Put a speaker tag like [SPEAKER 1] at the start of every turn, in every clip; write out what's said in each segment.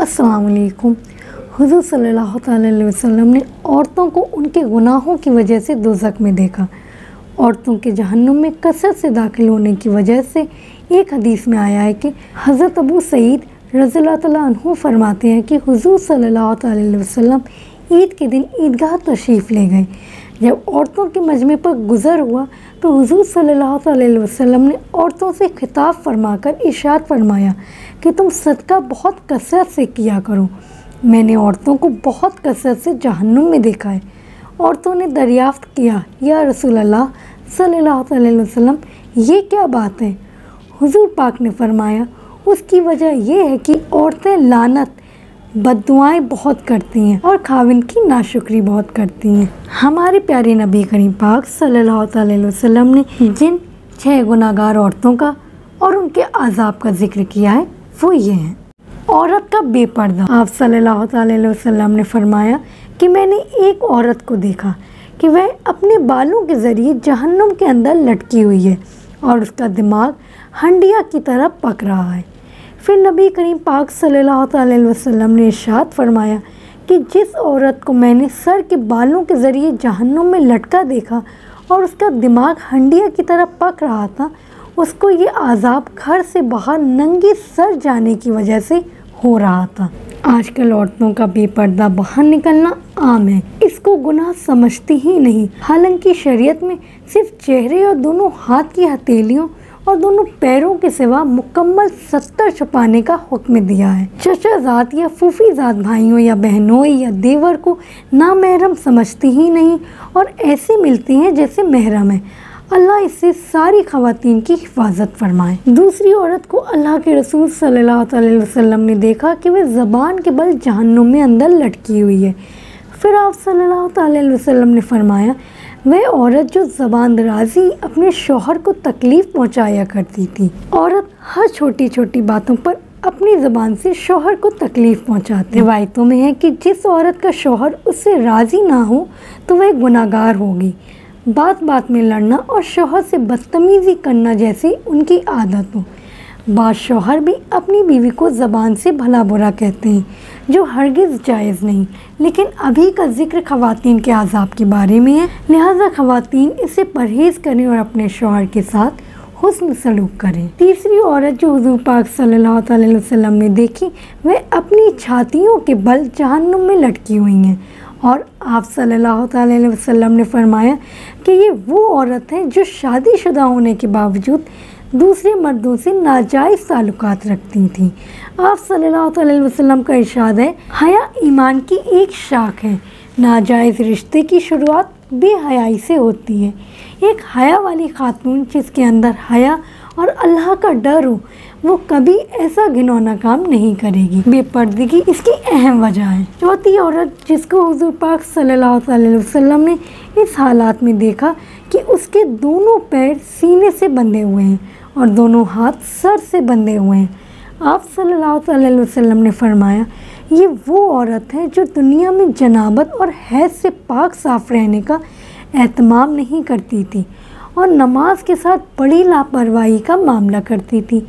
[SPEAKER 1] अस्सलाम वालेकुम। हुज़ूर सल्लल्लाहु अलैहि वसल्लम ने औरतों को उनके गुनाहों की वजह से दोज़ख में देखा। औरतों के जहन्नुम में कसरत से दाखिल होने की वजह से एक हदीस में आया है कि हज़रत अबू सईद रज़ियल्लाहु तआला अन्हु फरमाते हैं कि हुज़ूर सल्लल्लाहु अलैहि वसल्लम ईद के दिन ईदगाह तशरीफ़ ले गए। जब औरतों के मजमे पर गुज़र हुआ तो हुज़ूर सल्लल्लाहु अलैहि वसल्लम ने औरतों से खिताब फरमाकर इरशाद फरमाया कि तुम सदका बहुत कसरत से किया करो। मैंने औरतों को बहुत कसरत से जहन्नुम में देखा है। औरतों ने दरियाफ्त किया, या रसूल अल्लाह सल्लल्लाहु अलैहि वसल्लम, ये क्या बात है? हुज़ूर पाक ने फरमाया, उसकी वजह यह है कि औरतें लानत बद्दुआएं बहुत करती हैं और खाविंद की नाशुक्री बहुत करती हैं। हमारे प्यारे नबी करीम पाक सल्लल्लाहु अलैहि वसल्लम ने जिन 6 गुनाहगार औरतों का और उनके आज़ाब का जिक्र किया है वो ये हैं। औरत का बेपर्दा। आप सल्लल्लाहु अलैहि वसल्लम ने फरमाया कि मैंने एक औरत को देखा कि वह अपने बालों के ज़रिए जहन्नुम के अंदर लटकी हुई है और उसका दिमाग हंडिया की तरह पक रहा है। फिर नबी करीम पाक सल्लल्लाहु अलैहि वसल्लम ने इरशाद फरमाया कि जिस औरत को मैंने सर के बालों के ज़रिए जहन्नुम में लटका देखा और उसका दिमाग हंडिया की तरह पक रहा था, उसको ये आज़ाब घर से बाहर नंगे सर जाने की वजह से हो रहा था। आजकल औरतों का बेपर्दा बाहर निकलना आम है, इसको गुनाह समझती ही नहीं। हालांकि शरीयत में सिर्फ चेहरे और दोनों हाथ की हथेलियों और दोनों पैरों के सिवा मुकम्मल 70 छुपाने का हुक्म दिया है। चचाजाद या फूफीजाद भाइयों या बहनों या देवर को नामहरम समझती ही नहीं और ऐसे मिलती हैं जैसे महरम है। अल्लाह इससे सारी ख़वातीन की हिफाजत फरमाए। दूसरी औरत को अल्लाह के रसूल सल्लल्लाहु अलैहि वसल्लम ने देखा कि वह ज़बान के बल जहन्नुम में अंदर लटकी हुई है। फिर आप सल्लल्लाहु अलैहि वसल्लम ने फरमाया, वह औरत जो ज़बान दराजी अपने शौहर को तकलीफ़ पहुँचाया करती थी। औरत हर छोटी छोटी बातों पर अपनी ज़बान से शौहर को तकलीफ़ पहुँचाती। रिवायतों में है कि जिस औरत का शौहर उससे राज़ी ना हो तो वह गुनाहगार होगी। बात बात में लड़ना और शौहर से बदतमीज़ी करना जैसी उनकी आदत हो। बाद शौहर भी अपनी बीवी को ज़बान से भला बुरा कहते हैं, जो हरगिज़ जायज़ नहीं। लेकिन अभी का जिक्र ख़वातीन के आज़ाब के बारे में है, लिहाजा ख़वातीन इससे परहेज़ करें और अपने शौहर के साथ हुस्न सलूक करें। तीसरी औरत जो हुज़ूर पाक सल्लल्लाहु अलैहि वसल्लम ने देखी, वह अपनी छातियों के बल जहन्नुम में लटकी हुई हैं और आप सल्लल्लाहु अलैहि वसल्लम ने फरमाया कि ये वो औरत है जो शादीशुदा होने के बावजूद दूसरे मर्दों से नाजायज़ ताल्लुकात रखती थी। आप सल्लल्लाहु अलैहि वसल्लम का इरशाद है, हया ईमान की एक शाख है। नाजायज़ रिश्ते की शुरुआत बेहयाई से होती है। एक हया वाली खातून जिसके अंदर हया और अल्लाह का डर हो, वो कभी ऐसा घिनौना काम नहीं करेगी। बेपर्दगी इसकी अहम वजह है। चौथी औरत जिसको हुज़ूर पाक सल्लल्लाहु अलैहि वसल्लम ने इस हालात में देखा कि उसके दोनों पैर सीने से बंधे हुए हैं और दोनों हाथ सर से बंधे हुए हैं। आप सल्लल्लाहु अलैहि वसल्लम ने फरमाया, ये वो औरत है जो दुनिया में जनाबत और हैज़ से पाक साफ़ रहने का एहतमाम नहीं करती थी और नमाज के साथ बड़ी लापरवाही का मामला करती थी।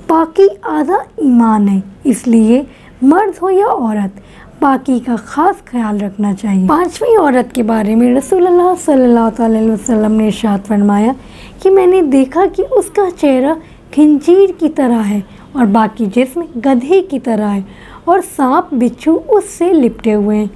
[SPEAKER 1] पाकी आधा ईमान है, इसलिए मर्द हो या औरत पाकी का ख़ास ख्याल रखना चाहिए। पांचवी औरत के बारे में रसूलुल्लाह सल्लल्लाहु अलैहि वसल्लम ने इरशाद फरमाया कि मैंने देखा कि उसका चेहरा खिंजीर की तरह है और बाकी जिस्म गधे की तरह है और सांप बिच्छू उससे लिपटे हुए हैं।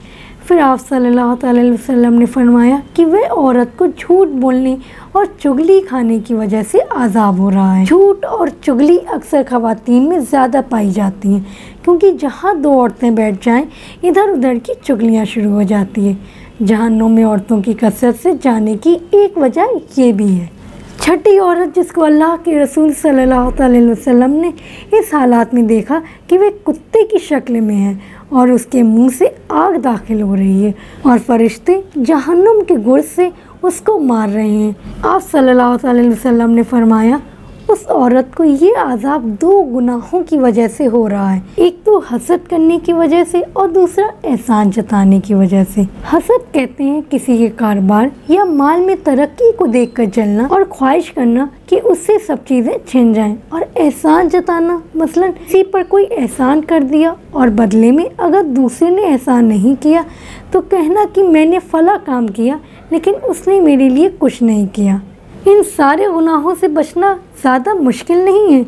[SPEAKER 1] फिर आप सल्लल्लाहु अलैहि वसल्लम ने फरमाया कि वह औरत को झूठ बोलने और चुगली खाने की वजह से आज़ाब हो रहा है। झूठ और चुगली अक्सर ख़वातीन में ज़्यादा पाई जाती हैं, क्योंकि जहाँ 2 औरतें बैठ जाएं, इधर उधर की चुगलियाँ शुरू हो जाती है। जहन्नुम में औरतों की कसरत से जाने की एक वजह ये भी है। छठी औरत जिसको अल्लाह के रसूल सल्लल्लाहु अलैहि वसल्लम ने इस हालात में देखा कि वह कुत्ते की शक्ल में है और उसके मुंह से आग दाखिल हो रही है और फरिश्ते जहन्नुम के गुर्द से उसको मार रहे हैं। आप सल्लल्लाहु अलैहि वसल्लम ने फरमाया, उस औरत को ये अज़ाब 2 गुनाहों की वजह से हो रहा है। एक तो हसद करने की वजह से और दूसरा एहसान जताने की वजह से। हसद कहते हैं किसी के कारोबार या माल में तरक्की को देखकर जलना और ख्वाहिश करना कि उससे सब चीज़ें छिन जाएं। और एहसान जताना मसलन किसी पर कोई एहसान कर दिया और बदले में अगर दूसरे ने एहसान नहीं किया तो कहना कि मैंने फला काम किया लेकिन उसने मेरे लिए कुछ नहीं किया। इन सारे गुनाहों से बचना ज़्यादा मुश्किल नहीं है।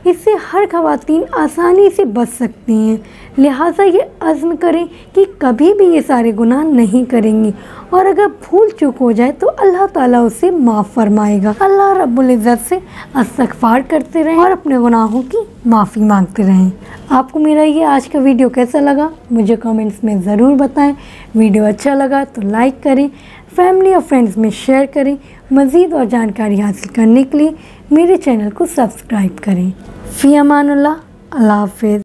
[SPEAKER 1] इससे हर ख़वातीन आसानी से बच सकती हैं। लिहाजा ये अज़्म करें कि कभी भी ये सारे गुनाह नहीं करेंगी और अगर भूल चूक हो जाए तो अल्लाह ताला उसे माफ़ फरमाएगा। अल्लाह रब्बुल इज़्ज़त से इस्तिग़फ़ार करते रहें और अपने गुनाहों की माफ़ी मांगते रहें। आपको मेरा ये आज का वीडियो कैसा लगा मुझे कमेंट्स में ज़रूर बताएं। वीडियो अच्छा लगा तो लाइक करें, फैमिली और फ्रेंड्स में शेयर करें। मज़ीद और जानकारी हासिल करने के लिए मेरे चैनल को सब्सक्राइब करें। फ़ी अमानुल्लाह, अल्लाह हाफ़िज़।